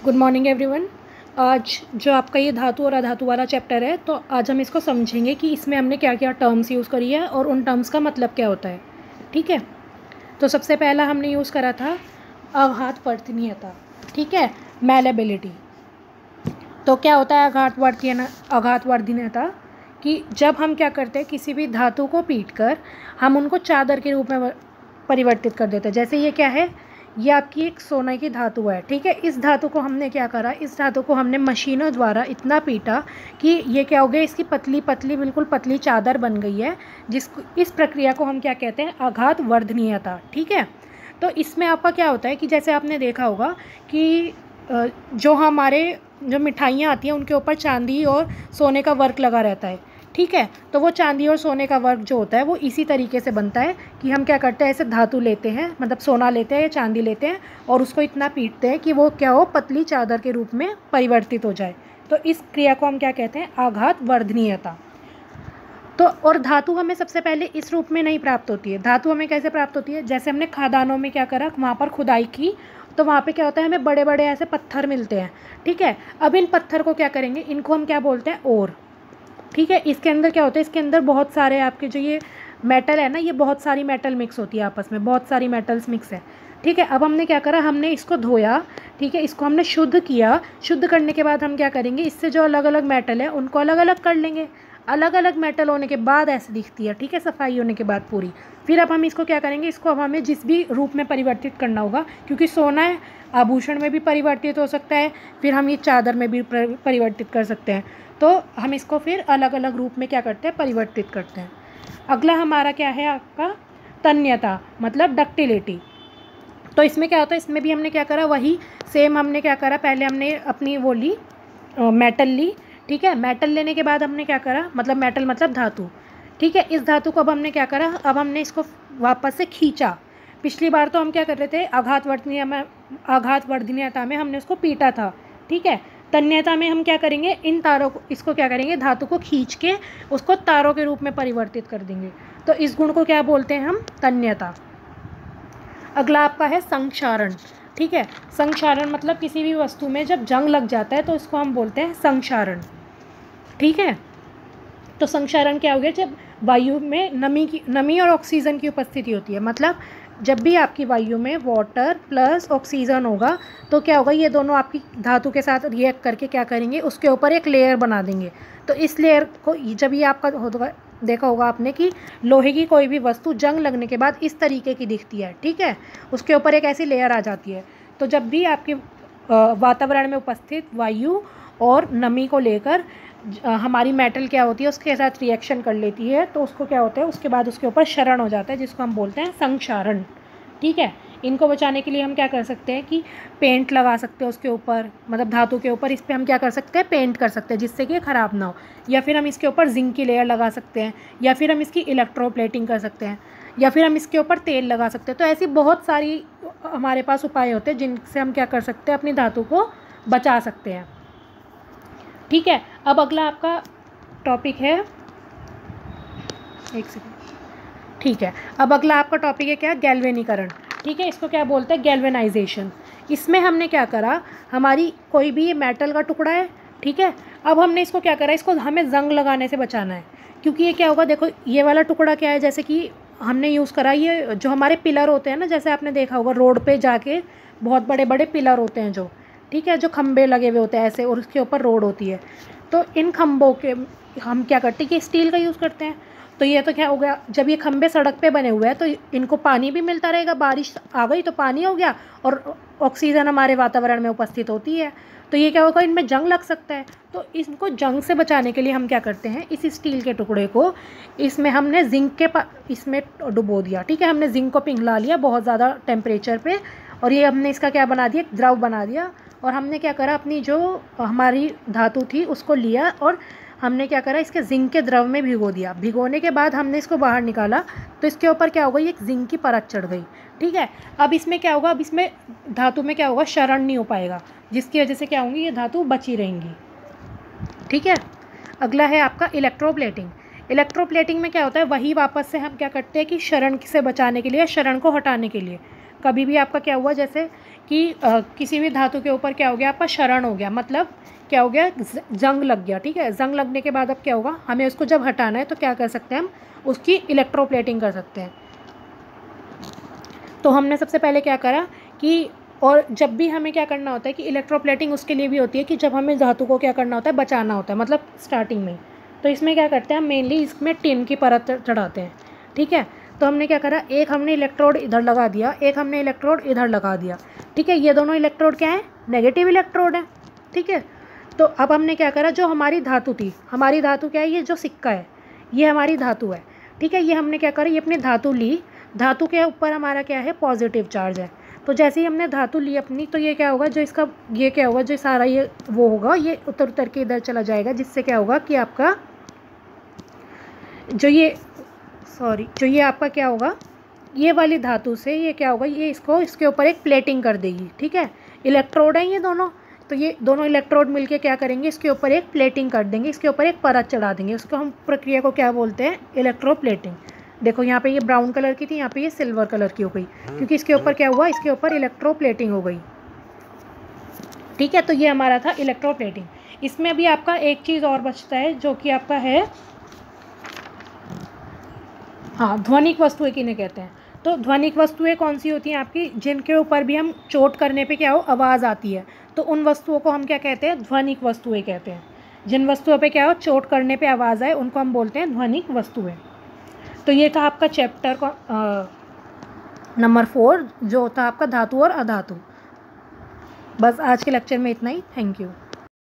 Good morning everyone. आज जो आपका ये धातु और अधातु वाला चैप्टर है, तो आज हम इसको समझेंगे कि इसमें हमने क्या क्या टर्म्स यूज़ करी है और उन टर्म्स का मतलब क्या होता है। ठीक है, तो सबसे पहला हमने यूज़ करा था आघात वर्तनीयता। ठीक है, मैलेबिलिटी। तो क्या होता है आघात वर्तनीयता कि जब हम क्या करते हैं, किसी भी धातु को पीट कर हम उनको चादर के रूप में परिवर्तित कर देते हैं। जैसे ये क्या है, ये आपकी एक सोने की धातु है। ठीक है, इस धातु को हमने क्या करा, इस धातु को हमने मशीनों द्वारा इतना पीटा कि ये क्या हो गया, इसकी पतली पतली बिल्कुल पतली चादर बन गई है, इस प्रक्रिया को हम क्या कहते हैं, आघात वर्धनीयता। ठीक है, तो इसमें आपका क्या होता है कि जैसे आपने देखा होगा कि जो मिठाइयाँ आती हैं उनके ऊपर चांदी और सोने का वर्क लगा रहता है। ठीक है, तो वो चांदी और सोने का वर्क जो होता है वो इसी तरीके से बनता है कि हम क्या करते हैं, ऐसे धातु लेते हैं, मतलब सोना लेते हैं या चांदी लेते हैं और उसको इतना पीटते हैं कि वो क्या हो, पतली चादर के रूप में परिवर्तित हो जाए। तो इस क्रिया को हम क्या कहते हैं, आघात वर्धनीयता। तो और धातु हमें सबसे पहले इस रूप में नहीं प्राप्त होती है। धातु हमें कैसे प्राप्त होती है, जैसे हमने खदानों में क्या करा, वहाँ पर खुदाई की तो वहाँ पे क्या होता है, हमें बड़े बड़े ऐसे पत्थर मिलते हैं। ठीक है, अब इन पत्थर को क्या करेंगे, इनको हम क्या बोलते हैं, ओर। ठीक है, इसके अंदर क्या होता है, इसके अंदर बहुत सारे आपके जो ये मेटल है ना, ये बहुत सारी मेटल मिक्स होती है, आपस में बहुत सारी मेटल्स मिक्स है। ठीक है, अब हमने क्या करा, हमने इसको धोया। ठीक है, इसको हमने शुद्ध किया। शुद्ध करने के बाद हम क्या करेंगे, इससे जो अलग अलग मेटल है उनको अलग अलग कर लेंगे। अलग अलग मेटल होने के बाद ऐसे दिखती है। ठीक है, सफाई होने के बाद पूरी। फिर अब हम इसको क्या करेंगे, इसको अब हमें जिस भी रूप में परिवर्तित करना होगा, क्योंकि सोना है, आभूषण में भी परिवर्तित हो सकता है, फिर हम ये चादर में भी परिवर्तित कर सकते हैं। तो हम इसको फिर अलग अलग रूप में क्या करते हैं, परिवर्तित करते हैं। अगला हमारा क्या है, आपका तन्यता, मतलब डक्टिलिटी। तो इसमें क्या होता है, इसमें भी हमने क्या करा, वही सेम हमने क्या करा, पहले हमने अपनी वो ली, मेटल ली। ठीक है, मेटल लेने के बाद हमने क्या करा, मतलब मेटल मतलब धातु। ठीक है, इस धातु को अब हमने क्या करा, अब हमने इसको वापस से खींचा। पिछली बार तो हम क्या कर रहे थे, आघात वर्धनीयता में हमने उसको पीटा था। ठीक है, तन्यता में हम क्या करेंगे, इन तारों को, इसको क्या करेंगे, धातु को खींच के उसको तारों के रूप में परिवर्तित कर देंगे। तो इस गुण को क्या बोलते हैं हम, तन्यता। अगला आपका है संक्षारण। ठीक है, संक्षारण मतलब किसी भी वस्तु में जब जंग लग जाता है तो इसको हम बोलते हैं संक्षारण। ठीक है, तो संक्षारण क्या हो गया, जब वायु में नमी और ऑक्सीजन की उपस्थिति होती है। मतलब जब भी आपकी वायु में वाटर प्लस ऑक्सीजन होगा तो क्या होगा, ये दोनों आपकी धातु के साथ रिएक्ट करके क्या करेंगे, उसके ऊपर एक लेयर बना देंगे। तो इस लेयर को जब ये आपका होगा, देखा होगा आपने कि लोहे की कोई भी वस्तु जंग लगने के बाद इस तरीके की दिखती है। ठीक है, उसके ऊपर एक ऐसी लेयर आ जाती है। तो जब भी आपके वातावरण में उपस्थित वायु और नमी को लेकर हमारी मेटल क्या होती है, उसके साथ रिएक्शन कर लेती है, तो उसको क्या होता है, उसके बाद उसके ऊपर क्षरण हो जाता है, जिसको हम बोलते हैं संक्षारण। ठीक है, इनको बचाने के लिए हम क्या कर सकते हैं कि पेंट लगा सकते हैं उसके ऊपर, मतलब धातु के ऊपर इस पर हम क्या कर सकते हैं, पेंट कर सकते हैं, जिससे कि ख़राब ना हो। या फिर हम इसके ऊपर जिंक की लेयर लगा सकते हैं, या फिर हम इसकी इलेक्ट्रोप्लेटिंग कर सकते हैं, या फिर हम इसके ऊपर तेल लगा सकते हैं। तो ऐसी बहुत सारी हमारे पास उपाय होते हैं जिनसे हम क्या कर सकते हैं, अपनी धातु को बचा सकते हैं। ठीक है, अब अगला आपका टॉपिक है, एक सेकंड। ठीक है, अब अगला आपका टॉपिक है क्या, गैल्वेनीकरण। ठीक है, इसको क्या बोलते हैं, गैल्वेनाइजेशन। इसमें हमने क्या करा, हमारी कोई भी ये मेटल का टुकड़ा है। ठीक है, अब हमने इसको क्या करा, इसको हमें जंग लगाने से बचाना है। क्योंकि ये क्या होगा, देखो ये वाला टुकड़ा क्या है, जैसे कि हमने यूज़ करा, ये जो हमारे पिलर होते हैं ना, जैसे आपने देखा होगा रोड पे जाके बहुत बड़े बड़े पिलर होते हैं जो, ठीक है, जो खंबे लगे हुए होते हैं ऐसे, और उसके ऊपर रोड होती है। तो इन खंबों के हम क्या करते हैं कि स्टील का यूज़ करते हैं। तो ये तो क्या हो गया, जब ये खंबे सड़क पे बने हुए हैं तो इनको पानी भी मिलता रहेगा, बारिश आ गई तो पानी हो गया और ऑक्सीजन हमारे वातावरण में उपस्थित होती है। तो ये क्या होगा, इनमें जंग लग सकता है। तो इसको जंग से बचाने के लिए हम क्या करते हैं, इस स्टील के टुकड़े को इसमें हमने इसमें डुबो दिया। ठीक है, हमने जिंक को पिघला लिया बहुत ज़्यादा टेम्परेचर पे, और ये हमने इसका क्या बना दिया, द्रव बना दिया। और हमने क्या करा, अपनी जो हमारी धातु थी उसको लिया और हमने क्या करा, इसके जिंक के द्रव में भिगो दिया। भिगोने के बाद हमने इसको बाहर निकाला तो इसके ऊपर क्या होगा, एक जिंक की परत चढ़ गई। ठीक है, अब इसमें क्या होगा, अब इसमें धातु में क्या होगा, क्षरण नहीं हो पाएगा, जिसकी वजह से क्या होंगी, ये धातु बची रहेंगी। ठीक है, अगला है आपका इलेक्ट्रोप्लेटिंग। इलेक्ट्रोप्लेटिंग में क्या होता है, वही वापस से हम क्या करते हैं कि क्षरण से बचाने के लिए, क्षरण को हटाने के लिए कभी भी आपका क्या हुआ, जैसे कि किसी भी धातु के ऊपर क्या हो गया, आपका क्षरण हो गया, मतलब क्या हो गया, जंग लग गया, ठीक है। जंग लगने के बाद अब क्या होगा, हमें उसको जब हटाना है तो क्या कर सकते हैं, हम उसकी इलेक्ट्रोप्लेटिंग कर सकते हैं। तो हमने सबसे पहले क्या करा कि, और जब भी हमें क्या करना होता है कि इलेक्ट्रोप्लेटिंग उसके लिए भी होती है कि जब हमें धातु को क्या करना होता है, बचाना होता है, मतलब स्टार्टिंग में। तो इसमें क्या करते हैं हम, मेनली इसमें टिन की परत चढ़ाते हैं, ठीक है। तो हमने क्या करा, एक हमने इलेक्ट्रोड इधर लगा दिया, एक हमने इलेक्ट्रोड इधर लगा दिया, ठीक है। ये दोनों इलेक्ट्रोड क्या है, नेगेटिव इलेक्ट्रोड है, ठीक है। तो अब हमने क्या करा, जो हमारी धातु थी, हमारी धातु क्या है, ये जो सिक्का है ये हमारी धातु है, ठीक है। ये हमने क्या करा, ये अपनी धातु ली, धातु के ऊपर हमारा क्या है, पॉजिटिव चार्ज है। तो जैसे ही हमने धातु ली अपनी, तो ये क्या होगा, जो इसका ये क्या होगा, जो सारा ये वो होगा, ये उतर उतर के इधर चला जाएगा, जिससे क्या होगा कि आपका जो ये आपका क्या होगा, ये वाली धातु से ये क्या होगा, ये इसके ऊपर एक प्लेटिंग कर देगी, ठीक है। इलेक्ट्रोड है ये दोनों, तो ये दोनों इलेक्ट्रोड मिलके क्या करेंगे, इसके ऊपर एक प्लेटिंग कर देंगे, इसके ऊपर एक परत चढ़ा देंगे। उसको हम प्रक्रिया को क्या बोलते हैं, इलेक्ट्रोप्लेटिंग। देखो यहाँ पे ये ब्राउन कलर की थी, यहाँ पे ये सिल्वर कलर की हो गई, क्योंकि इसके ऊपर क्या हुआ, इसके ऊपर इलेक्ट्रोप्लेटिंग हो गई, ठीक है। तो ये हमारा था इलेक्ट्रोप्लेटिंग। इसमें अभी आपका एक चीज़ और बचता है, जो कि आपका है, हाँ, ध्वनिक वस्तुएं किन्हें कहते हैं। तो ध्वनिक वस्तुएं कौन सी होती हैं आपकी, जिनके ऊपर भी हम चोट करने पे क्या हो, आवाज़ आती है, तो उन वस्तुओं को हम क्या कहते हैं, ध्वनिक वस्तुएं कहते हैं। जिन वस्तुओं पे क्या हो, चोट करने पे आवाज़ आए, उनको हम बोलते हैं ध्वनिक वस्तुएं। तो ये था आपका चैप्टर नंबर 4, जो था आपका धातु और अधातु। बस आज के लेक्चर में इतना ही। Thank you.